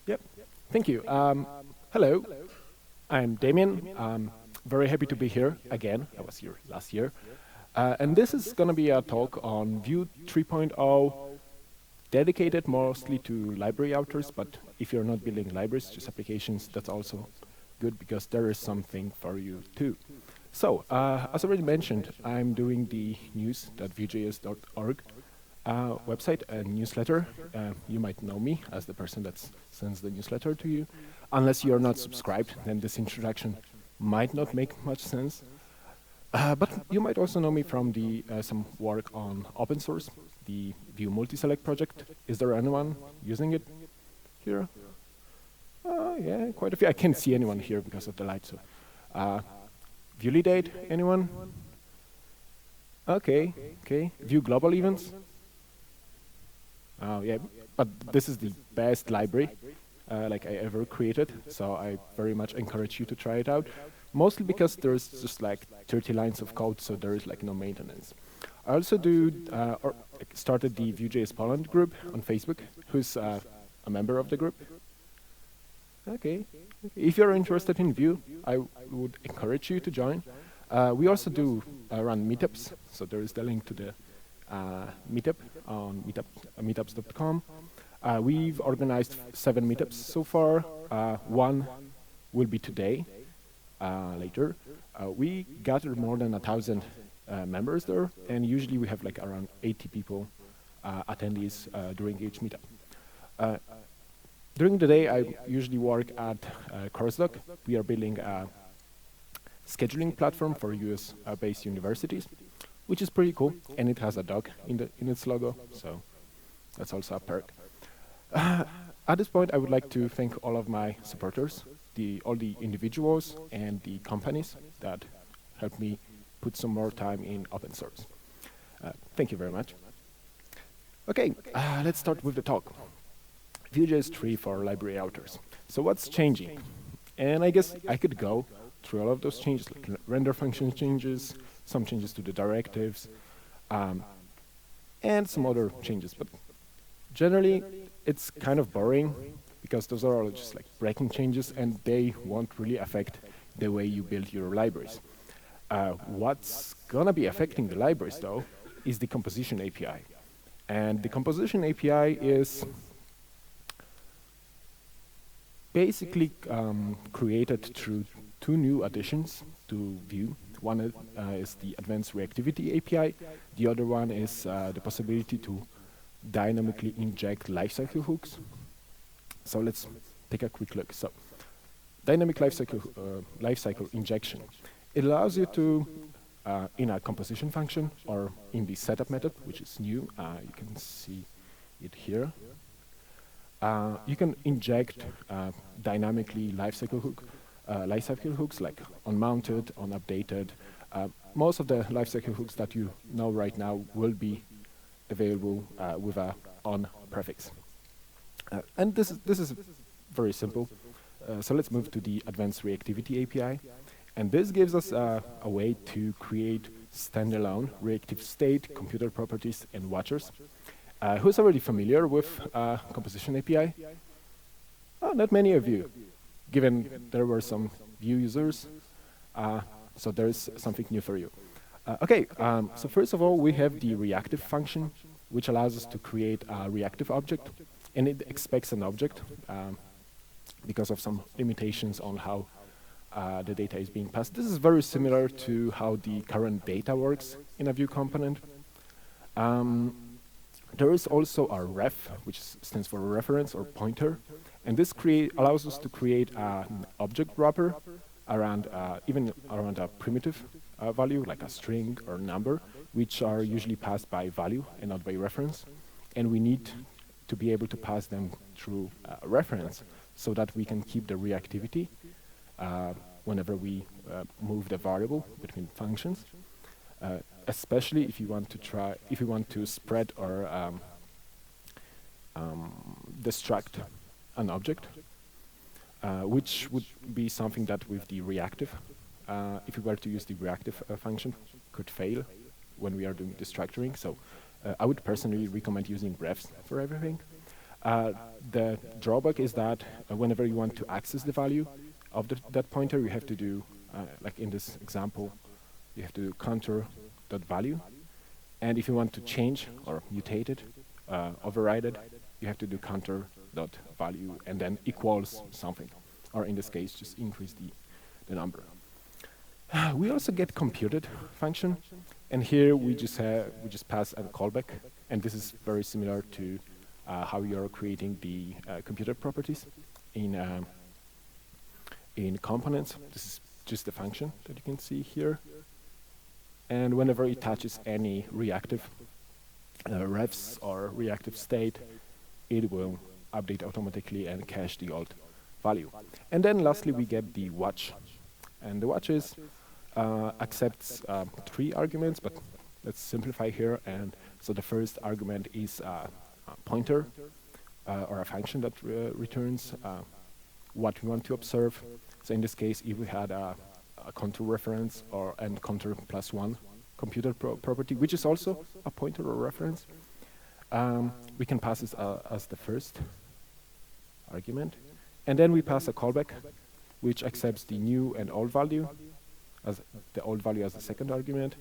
Yep. Thank you. Hello, I'm Damian. Very happy to be here again. I was here last year. And this is going to be a talk on Vue 3.0, dedicated mostly to library authors. But if you're not building libraries, just applications, that's also good because there is something for you too. So, as already mentioned, I'm doing the news.vue.js.org website and newsletter. You might know me as the person that sends the newsletter to you. Unless you're not subscribed, then this introduction might not make much sense. But you might also know me from some work on open source, the Vue multi-select project. Is there anyone using it here? Yeah, quite a few. I can't see anyone here because of the light. So, Validate, anyone? Okay. Vue global events. Oh yeah, but this is the best library like I ever created, so I very much encourage you to try it out. Mostly because there's just like 30 lines of code, so there is like no maintenance. I also started the Vue.js Poland group on Facebook. Who's a member of the group? Okay. If you're interested in Vue, I would encourage you to join. We also do run meetups, so there is the link to the meetup on meetups.com. We've organized 7 meetups so far. One will be today, later. We gathered more than 1,000 members there, and usually we have like around 80 people, attendees during each meetup. During the day, I usually work at CourseDoc. We are building a scheduling platform for US-based universities, which is pretty cool, and it has a dog in its logo, so that's also a perk. At this point, I would like to thank all of my supporters, all the individuals and the companies that helped me put some more time in open source. Thank you very much. Okay, let's start with the talk. Vue.js 3 for library authors. So what's changing? And I guess I could go through all of those changes, like render function changes, some changes to the directives, and some other changes. But generally, it's kind of boring because those are all just like breaking changes and they won't really affect the way you build your libraries. What's gonna be affecting the libraries though is the composition API. And the composition API is basically created through 2 new additions to Vue. One is the advanced reactivity API. The other one is the possibility to dynamically inject lifecycle hooks. So let's take a quick look. So dynamic lifecycle injection. It allows you to, in a composition function or in the setup method, which is new, you can see it here. You can inject dynamically lifecycle hooks like unmounted, unupdated. Most of the lifecycle hooks that you know right now will be available with a on prefix. And this is very simple. So let's move to the advanced reactivity API. And this gives us a way to create standalone reactive state, computer properties, and watchers. Who's already familiar with composition API? Oh, not many of you, given there were some Vue users. So there's something new for you. Okay, so first of all, we have the reactive function, which allows us to create a reactive object. And it expects an object because of some limitations on how the data is being passed. This is very similar to how the current data works in a Vue component. There is also a ref, which stands for reference or pointer, and this allows us to create an object wrapper around even around a primitive value, like a string or number, which are usually passed by value and not by reference. And we need to be able to pass them through reference so that we can keep the reactivity whenever we move the variable between functions. Especially if you want to spread or destruct an object, which would be something that with the reactive, if we were to use the reactive function, could fail when we are doing destructuring. So I would personally recommend using refs for everything. Uh, the drawback is that whenever you want to access the value of that pointer, you have to do, like in this example, you have to do counter.value. And if you want to change or mutate it, override it, you have to do counter.value and then equals something. Or in this case, just increase the number. We also get computed function, and here we just pass a callback, and this is very similar to how you're creating the computed properties in components. This is just a function that you can see here, and whenever it touches any reactive refs or reactive state, it will update automatically and cache the old value. And then lastly, we get the watch, and the watch accepts 3 arguments, but let's simplify here. And so the first argument is a pointer or a function that returns what we want to observe. So in this case, if we had a contour reference and contour plus 1 computed property, which is also a pointer or reference, we can pass this as the first argument. And then we pass a callback, which accepts the new and old value, as the old value as the second argument.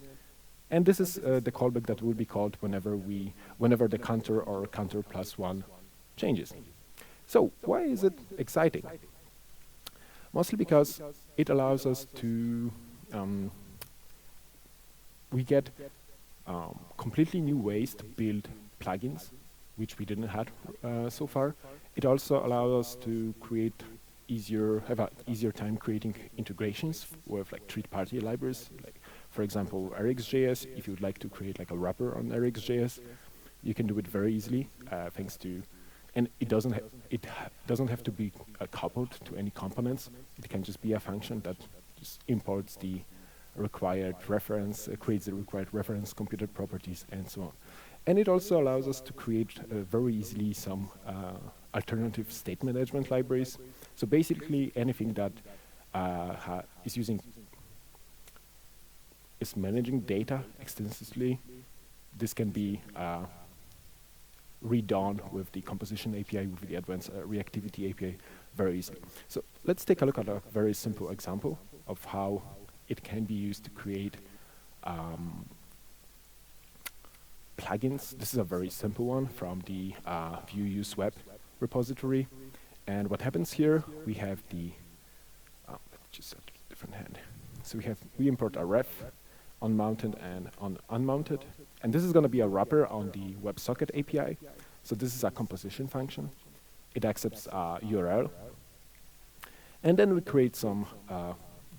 And this is the callback that will be called whenever the counter or counter plus 1 changes. So why is it exciting? Mostly because it allows us to we get completely new ways to build plugins, which we didn't have so far. It also allows us to have an easier time creating integrations with like third-party libraries, like for example RxJS. If you would like to create like a wrapper on RxJS, you can do it very easily thanks to, and it doesn't have to be coupled to any components. It can just be a function that just imports the required reference, creates the required reference, computed properties, and so on. And it also allows us to create very easily some alternative state management libraries. So basically anything that is managing data extensively, this can be redone with the composition API, with the advanced reactivity API very easily. So let's take a look at a very simple example of how it can be used to create plugins. This is a very simple one from the Vue use web repository. And what happens here, we have the, let's just set a different hand. So we import a ref on mounted and on unmounted. And this is going to be a wrapper on the WebSocket API. So this is a composition function. It accepts a URL. And then we create some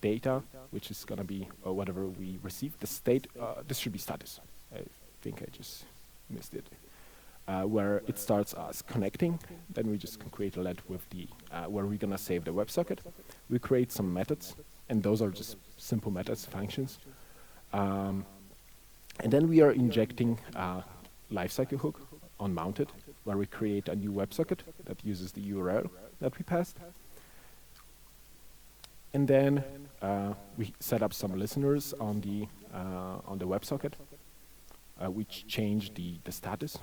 data, which is going to be whatever we receive. The state, this should be status. I think I just missed it. Where it starts as connecting, then we just can create a let with the, where we're going to save the WebSocket. We create some methods, and those are just simple methods, functions. And then we are injecting a lifecycle hook on mounted, where we create a new WebSocket that uses the URL that we passed. And then we set up some listeners on the WebSocket, which change the status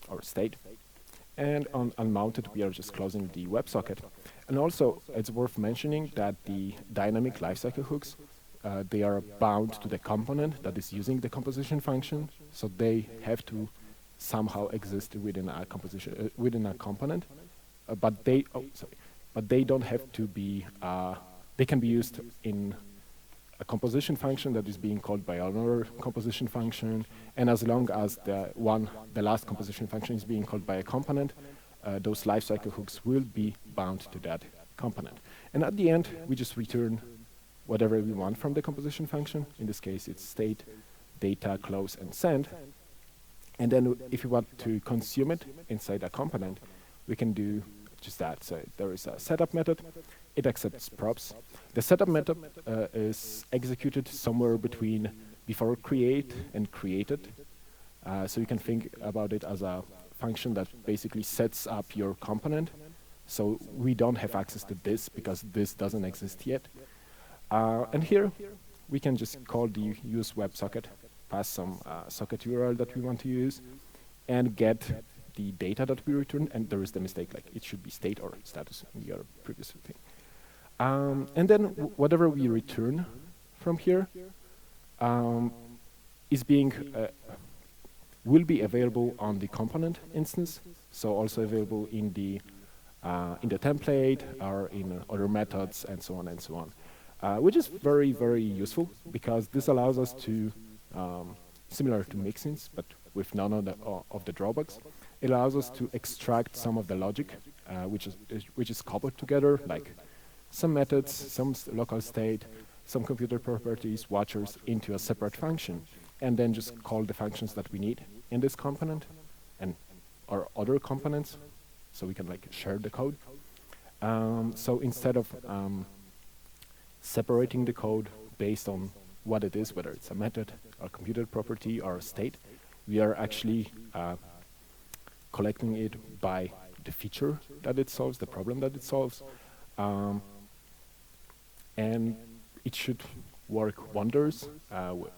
or state. And on unmounted, we are just closing the WebSocket. And also, it's worth mentioning that the dynamic lifecycle hooks, they are bound to the component that is using the composition function, so they have to somehow exist within a composition within a component. But they don't have to be. They can be used in a composition function that is being called by another composition function, and as long as the last composition function is being called by a component, those lifecycle hooks will be bound to that component. And at the end, we just return whatever we want from the composition function. In this case, it's state, data, close, and send. And then if you want to consume it inside a component, we can do just that. So there is a setup method. It accepts props. The setup method is executed somewhere between before create and created. So you can think about it as a function that basically sets up your component. So we don't have access to this because this doesn't exist yet. And here we can just call the use WebSocket, pass some socket URL that we want to use, and get the data that we return, and there is the mistake, like it should be state or status in the other previous thing. And then whatever we return from here is being will be available on the component instance, so also available in the template or in other methods and so on and so on, which is very, very useful because this allows us to, similar to mixins, but with none of the drawbacks, it allows us to extract some of the logic, which is coupled together, like some methods, some local state, some computer properties, watchers, into a separate function, and then just call the functions that we need in this component and our other components, so we can like share the code. So instead of separating the code based on what it is, whether it's a method, a computer property, or a state, we are actually collecting it by the feature that it solves, the problem that it solves, and it should work wonders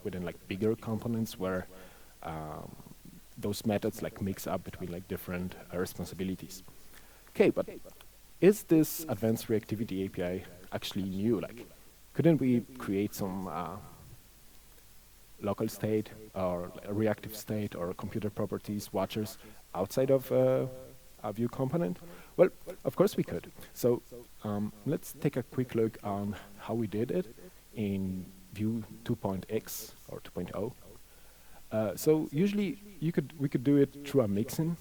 within like bigger components where those methods like mix up between like different responsibilities. Okay, but is this advanced reactivity API actually new? Like, couldn't we create some local state or a reactive state or computer properties, watchers outside of a Vue component? Well, of course we could. So let's take a quick look on how we did it in Vue 2.x or 2.0. So usually we could do it through a mixin,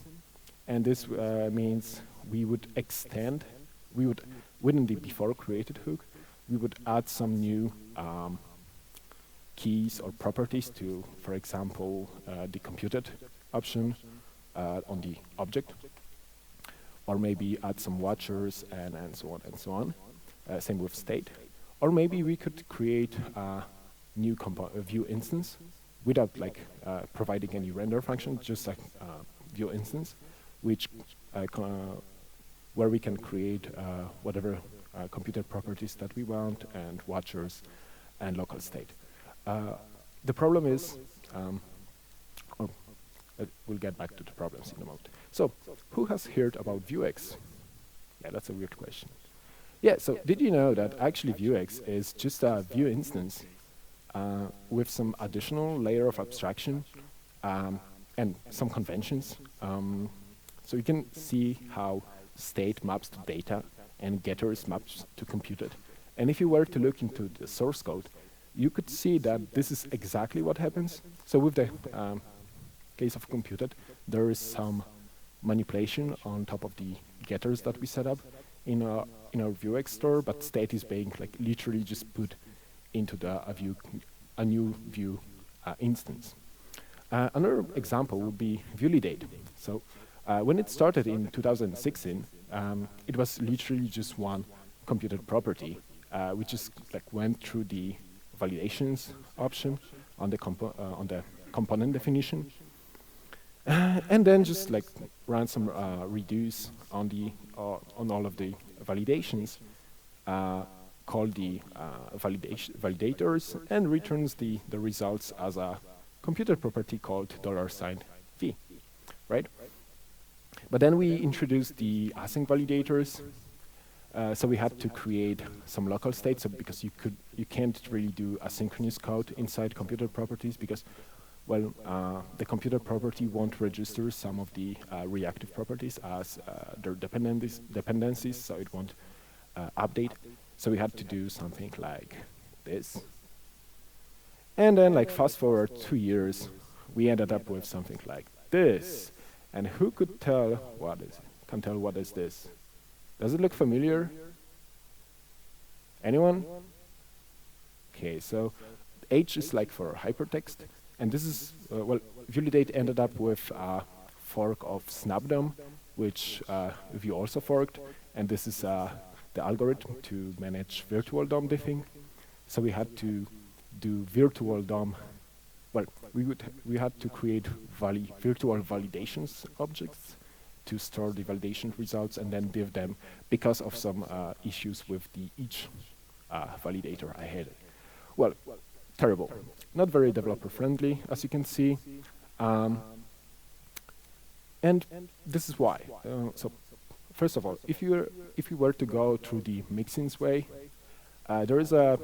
and this means we would extend, within the before created hook, we would add some new keys or properties to, for example, the computed option on the object, or maybe add some watchers and so on and so on. Same with state. Or maybe we could create a new Vue instance without like providing any render function, just like Vue instance, which where we can create whatever computer properties that we want and watchers and local state. The problem is, we'll get back to the problems in a moment. So, who has heard about Vuex? Yeah, that's a weird question. Yeah, so did you know that actually Vuex is just a Vue instance with some additional layer of abstraction and some conventions? So you can see how state maps to data and getters maps to computed. And if you were to look into the source code, you could see that this is exactly what happens. So with the case of computed, there is some manipulation on top of the getters that we set up in our Vuex store, but state is being like literally just put into a new Vue instance. Another example would be validate. So when it started in 2016, it was literally just one computed property, which just like went through the validations option on the component definition, and then just like ran some reduce on all of the validations, called the validators, and returns the results as a computer property called $V, right? But then we introduced the async validators, so we had to create some local states, because you can't really do asynchronous code inside computer properties, because, well, the computer property won't register some of the reactive properties as their dependencies, so it won't update. So we had to do something like this. And then, like, fast forward 2 years, we ended up with something like this. And who could tell what is this? Does it look familiar? Anyone? Okay, so H is like for hypertext, and this is, well, validate ended up with a fork of snapdom, which Vue also forked, and this is the algorithm to manage virtual DOM diffing. So we had to do virtual DOM. Well, we had to create virtual validations objects to store the validation results and then div them because of some issues with each validator I had. Well, terrible. Not very developer friendly, as you can see. And this is why. So first of all, if you were to go through the mixins way, there is a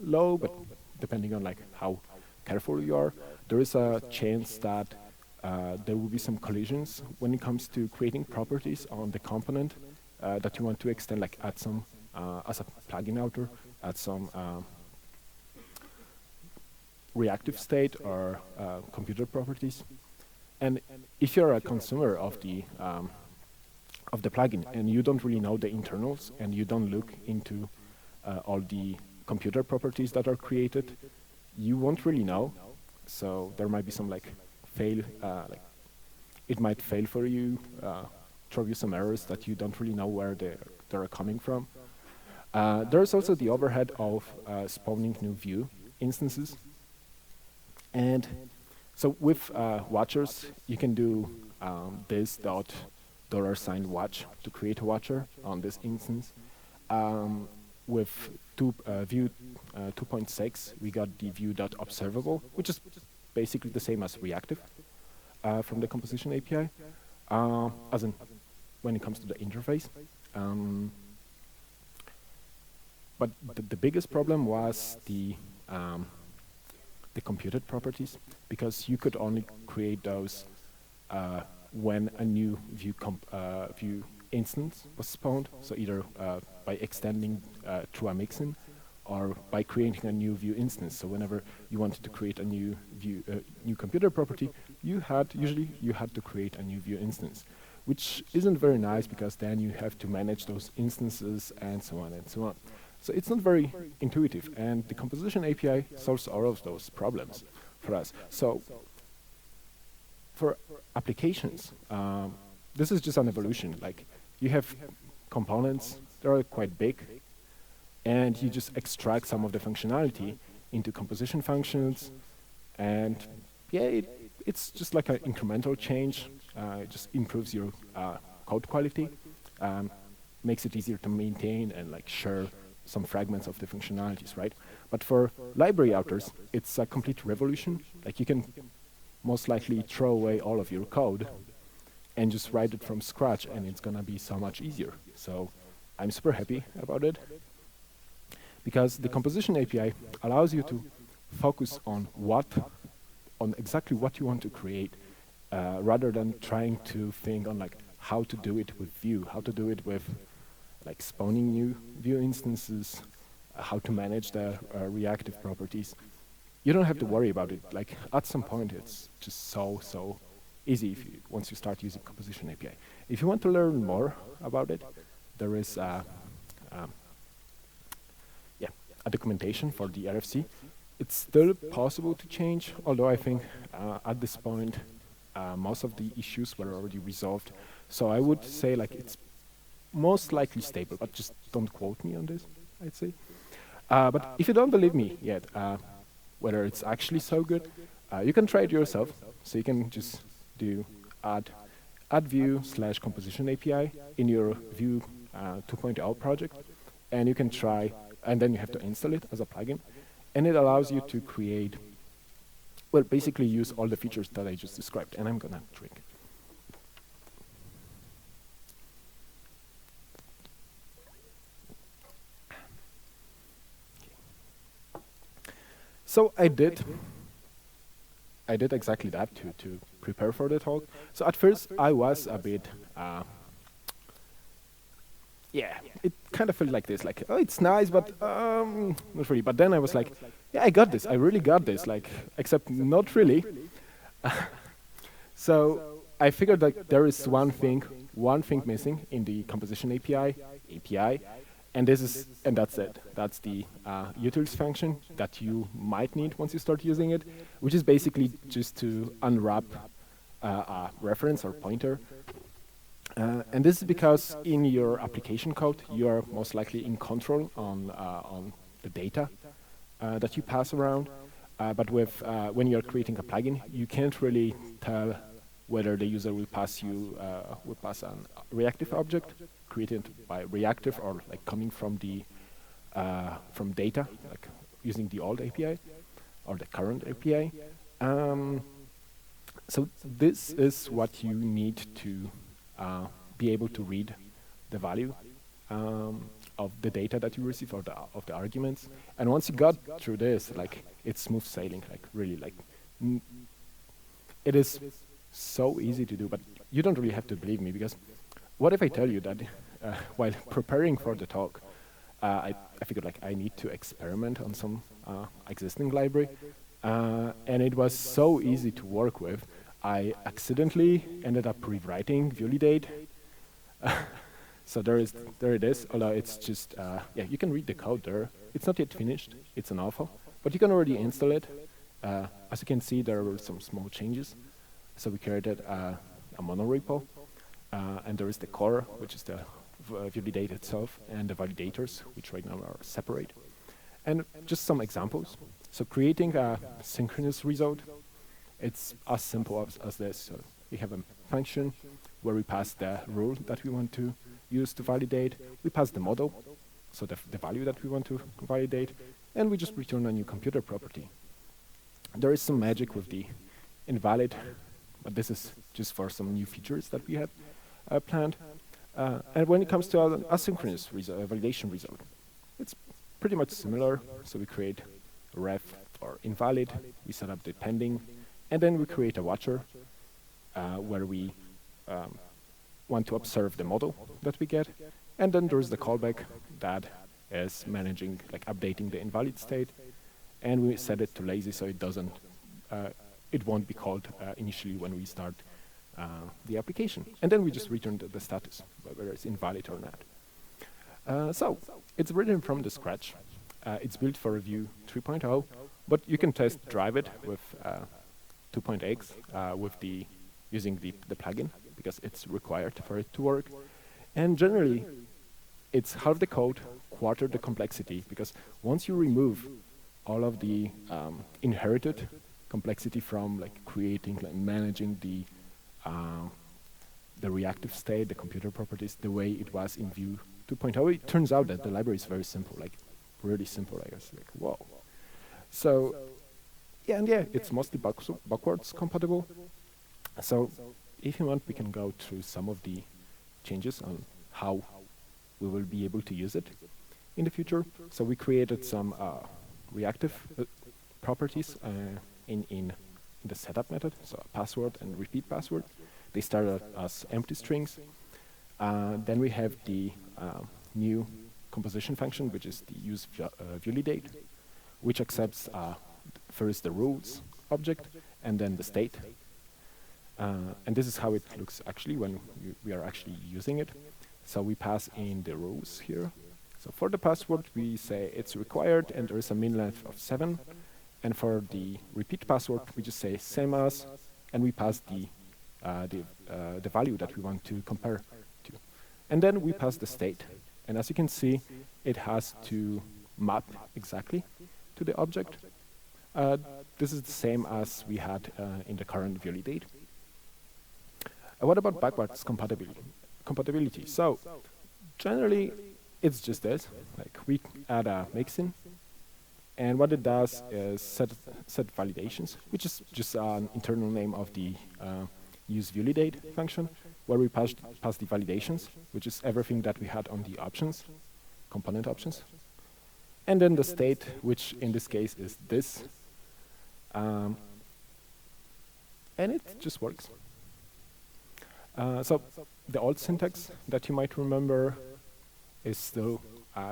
low, but depending on like how careful you are, there is a chance that there will be some collisions when it comes to creating properties on the component that you want to extend, like add some as a plugin outer, add some reactive state or computer properties. And if you're a consumer of the plugin and you don't really know the internals and you don't look into all the computer properties that are created, you won't really know. So there might be some like fail, like it might fail for you, throw you some errors that you don't really know where they're coming from. There's also the overhead of spawning new Vue instances. And so with watchers, you can do this dot $signed watch to create a watcher on this instance. With Vue 2.6, we got the Vue.observable, which is basically the same as reactive from the composition API, as in when it comes to the interface. But the biggest problem was the computed properties, because you could only create those when a new Vue instance was spawned, so either by extending through a mixin or by creating a new Vue instance. So whenever you wanted to create a new Vue, new computer property, usually you had to create a new Vue instance, which isn't very nice because then you have to manage those instances and so on and so on. So it's not very intuitive, and the composition API solves all of those problems for us. So for applications, this is just an evolution. Like you have components, they're quite big, and you just extract some of the functionality into composition functions, and yeah, it's just like an incremental change. It just improves your code quality, makes it easier to maintain and like share some fragments of the functionalities, right? But for library outers, it's a complete revolution. Like you can most likely throw away all of your code and just write it from scratch, and it's gonna be so much easier. So I'm super happy about it, because the composition API allows you to focus on exactly what you want to create, rather than trying to think on like how to do it with Vue, how to do it with like spawning new Vue instances, how to manage the reactive properties. You don't have to worry about it. Like at some point, it's just so easy once you start using composition API. If you want to learn more about it, there is a documentation for the RFC. It's still possible to change, although I think at this point most of the issues were already resolved. So I would say like it's most likely stable, but just don't quote me on this, I'd say. But if you don't believe me yet, whether it's actually so good, you can try it yourself. So you can just do add Vue/composition API in your Vue 2.0 project, and you can try, and then you have to install it as a plugin, and it allows you to create, well, basically use all the features that I just described. And I'm gonna drink. So I did exactly that to prepare for the talk. So at first I was a bit, it kind of felt like this, like, oh, it's nice, but not really. But then I was like, yeah, I got this. I really got this. Like, except not really. So I figured that there is one thing missing in the composition API, and that's it. That's the utils function that you might need once you start using it, which is basically just to unwrap a reference or pointer. And this is because in your application code, you are most likely in control on the data that you pass around. But when you're creating a plugin, you can't really tell whether the user will pass an reactive object created by reactive, or like coming from the from data, like using the old API or the current API. So this is what you need to be able to read the value of the data that you receive, or of the arguments. And once you got through this, like, it's smooth sailing, like really, like it is so easy to do. But you don't really have to believe me, because what if I tell you that while preparing for the talk, I figured like I need to experiment on some existing library, and it was so easy to work with. I accidentally ended up rewriting Vue.js. So there it is. Although it's just yeah, you can read the code there. It's not yet finished. It's an alpha, but you can already install it. As you can see, there were some small changes. So we created a monorepo, and there is the core, which is the Vue.js itself, and the validators, which right now are separate. And just some examples. So creating a synchronous result, it's as simple as this. So we have a function where we pass the rule that we want to use to validate. We pass the model, so the value that we want to validate, and we just return a new computer property. There is some magic with the invalid, but this is just for some new features that we have planned. And when it comes to an asynchronous validation result, it's pretty much similar. So we create a ref for invalid, we set up the pending, and then we create a watcher where we want to observe the model that we get. And then there's the callback that is managing, like, updating the invalid state. And we set it to lazy, so it doesn't, it won't be called initially when we start the application. And then we just return the status, whether it's invalid or not. So it's written from the scratch. It's built for Vue 3.0, but you can test drive it with 2.x with using the plugin, because it's required for it to work. And generally, it's half the code, quarter the complexity, because once you remove all of the inherited complexity from, like, creating, like, managing the reactive state, the computer properties, the way it was in Vue 2.0, it turns out that the library is very simple, like really simple, I guess. Like, whoa. So yeah, and yeah, it's mostly backwards compatible. So if you want, we can go through some of the changes on how we will be able to use it in the future. So we created some reactive properties in the setup method, so a password and repeat password. They start as empty strings. Then we have the new composition function, which is the use validate, which accepts first the rules object and then the state. And this is how it looks actually when we are actually using it. So we pass in the rules here. So for the password, we say it's required and there is a min length of 7. And for the repeat password, we just say same as, and we pass the value that we want to compare to. And then we pass the state. And as you can see, it has to map exactly to the object. This is the same as we had in the current validate. What about backwards compatibility? So generally, it's just this. Like, we add a mixin, and what it does is set validations, which is just an internal name of the use validate function, where we pass the validations, which is everything that we had on the options, component options. And then the state, which in this case is this. And it just works. So the old syntax that you might remember is still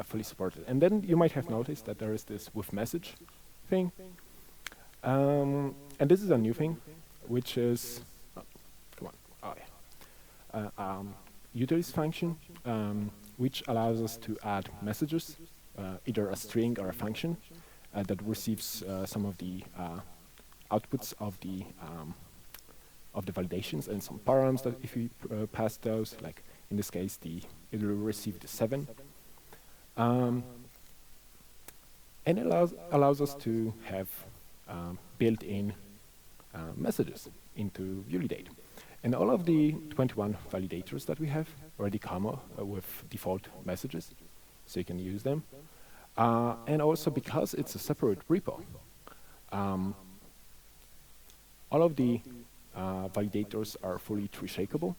fully supported. And then you might have noticed that there is this with message thing. And this is a new thing, which is, utils function, which allows us to add messages, either a string or a function, that receives some of the outputs of the validations and some params that if we pass those, like in this case, it will receive the 7. And it allows us to have built-in messages into validate. And all of the 21 validators that we have already come with default messages, so you can use them. And also, because it's a separate repo, all of the validators are fully tree-shakeable.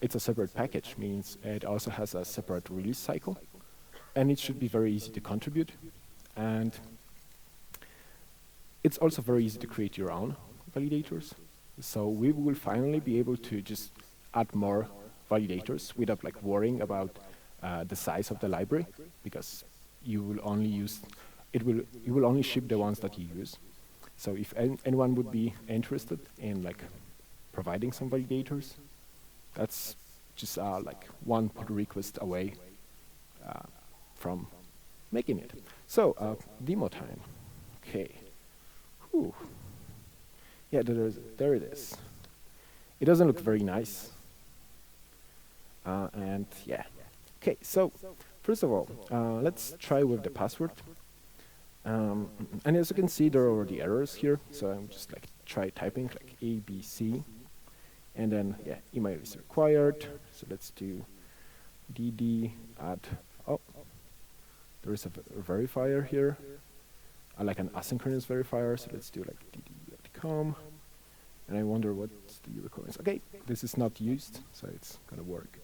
It's a separate package, means it also has a separate release cycle, and it should be very easy to contribute. And it's also very easy to create your own validators. So we will finally be able to just add more validators without like worrying about the size of the library, because you will only use you will only ship the ones that you use. So if anyone would be interested in like providing some validators, that's just like one pull request away from making it. So demo time. Okay. Whew. Yeah, there it is. It doesn't look very nice. And yeah. Okay, so first of all, let's try with the password. And as you can see, there are already errors here. So I'm just like try typing like ABC. And then, yeah, email is required. So let's do dd add, oh, there is a verifier here. I like an asynchronous verifier, so let's do like dd.com. And I wonder what's the requirements. Okay, this is not used, so it's gonna work.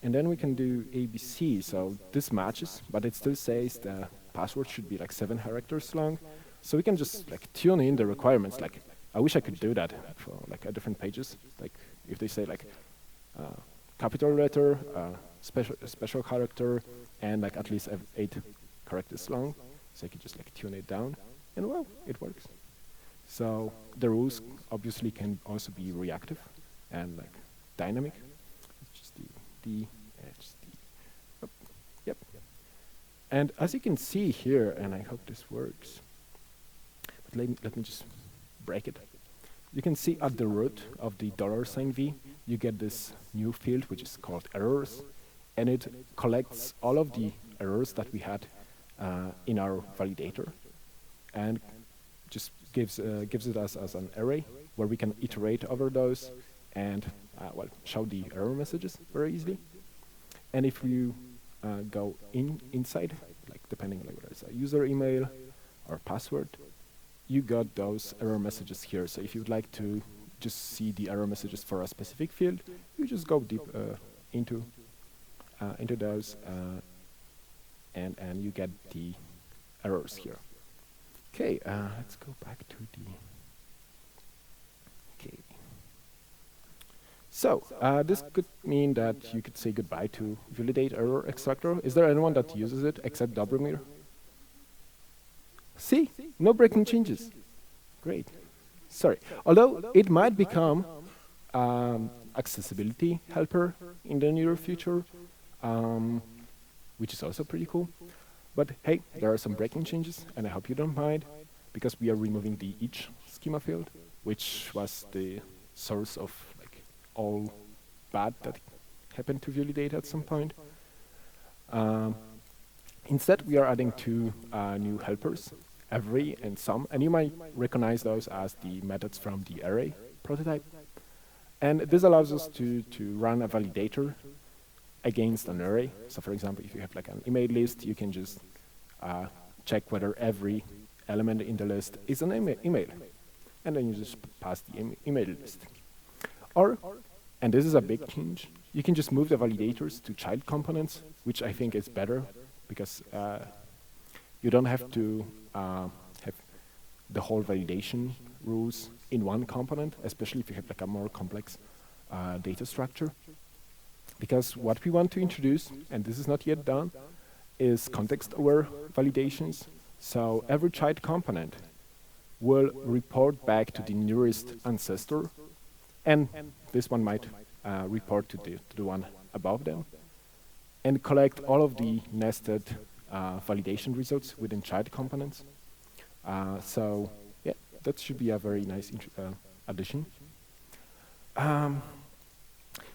And then we can do ABC, so this matches, but it still says the password should be like 7 characters long. So we can just like tune in the requirements. Like, I wish I could do that for like different pages. Like if they say like capital letter, special character, and like at least 8 characters long. So I could just like tune it down, and well, it works. So the rules obviously can also be reactive and like dynamic. Let's just do D, H, D. Oh, yep. And as you can see here, and I hope this works, but let me just break it. You can see at the root of the $V, you get this new field which is called errors, and it collects all of the errors that we had in our validator, and just gives it us as an array where we can iterate over those and well, show the error messages very easily. And if you go inside, like depending on like whether it's a user email or password, you got those error messages here. So if you'd like to just see the error messages for a specific field, you just go deep into those, and you get the errors here. Okay, let's go back to the. Okay. So this could mean that you could say goodbye to validate error extractor. Is there anyone that uses it except Dobromir? See, no breaking changes. Great. Sorry. Although it might become accessibility helper in the near future, which is also pretty cool. But hey, there are some breaking changes, and I hope you don't mind, because we are removing the each schema field, which was the source of like all bad that happened to validate at some point. Instead, we are adding 2 new helpers, every and some, and you might recognize those as the methods from the array prototype. And this allows us to run a validator against an array. So for example, if you have like an email list, you can just check whether every element in the list is an email. And then you just pass the email list. Or, and this is a big change, you can just move the validators to child components, which I think is better, because you don't have to have the whole validation rules in one component, especially if you have like a more complex data structure. Because what we want to introduce, and this is not yet done, is context-aware validations. So every child component will report back to the nearest ancestor, and this one might report to the one above them, and collect all of the nested validation results within child components. So yeah, that should be a very nice addition.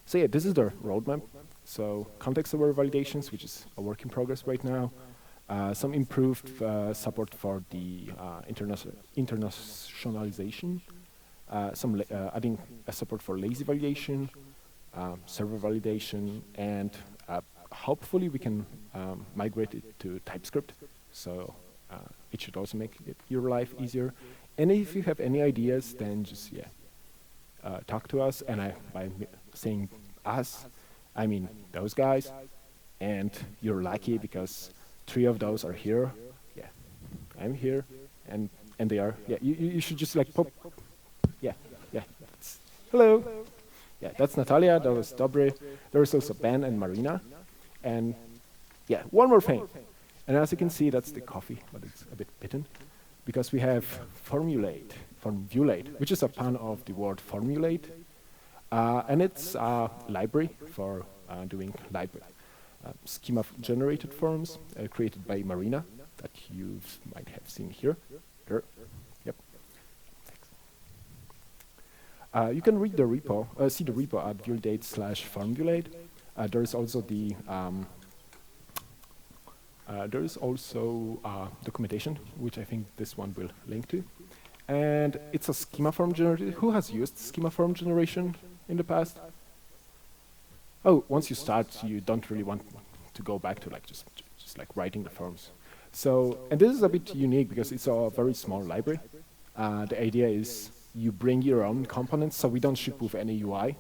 So yeah, this is the roadmap. So context-aware validations, which is a work in progress right now. Some improved support for the internationalization. Some adding a support for lazy validation, server validation, and hopefully we can migrate it to TypeScript. So it should also make your life easier. And if you have any ideas, then just talk to us, and by saying us, I mean those guys, and you're lucky because 3 of those are here. Yeah, I'm here, and they are. Yeah, you should just like pop. Yeah, yeah. Hello. Yeah, that's Natalia. That was Dobre. There was also Ben and Marina, and yeah, one more thing. And as you can see, that's the coffee, but it's a bit bitten, because we have formulate, which is a pun of the word formulate, and it's a library for doing schema-generated forms created by Marina that you might have seen here. Yep. You can read the repo, see the repo at validate/formulate. There is also documentation, which I think this one will link to. And it's a schema form generator. Who has used schema form generation in the past? Oh, once you start, you don't really want to go back to like just like writing the forms. So, and this is a bit unique because it's a very small library. The idea is you bring your own components, so we don't ship with any UI.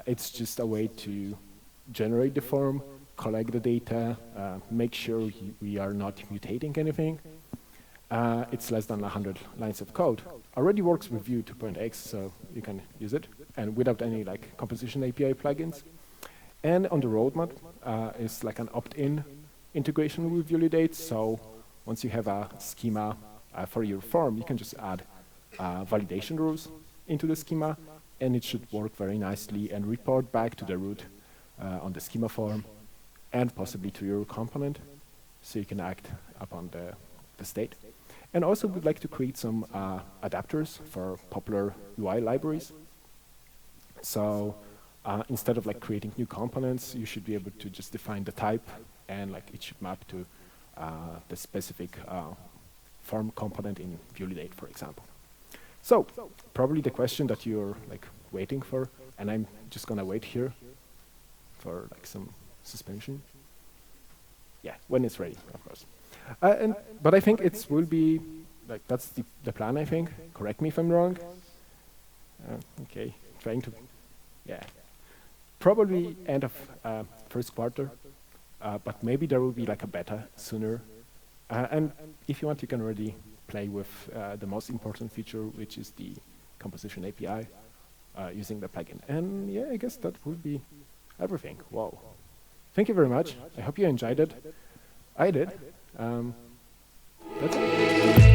It's just a way to generate the form, collect the data, make sure we are not mutating anything. It's less than 100 lines of code. Already works with Vue 2.x, so you can use it, and without any like composition API plugins. And on the roadmap is like an opt-in integration with Validate. So once you have a schema for your form, you can just add validation rules into the schema, and it should work very nicely and report back to the root on the schema form, and possibly to your component, so you can act upon the state. And also we'd like to create some adapters for popular UI libraries. So instead of like creating new components, you should be able to just define the type, and like it should map to the specific form component in Validate, for example. So probably the question that you're like waiting for, and I'm just gonna wait here for like some suspension. Yeah, when it's ready, of course. But I think it will be like that's the plan. I think. Correct me if I'm wrong. Okay, trying to. Yeah, probably end of first quarter, but maybe there will be like a beta sooner. And if you want, you can already play with the most important feature, which is the composition API, using the plugin. And yeah, I guess that would be everything. Wow. Thank you very much. I hope you enjoyed it. I did. That's it.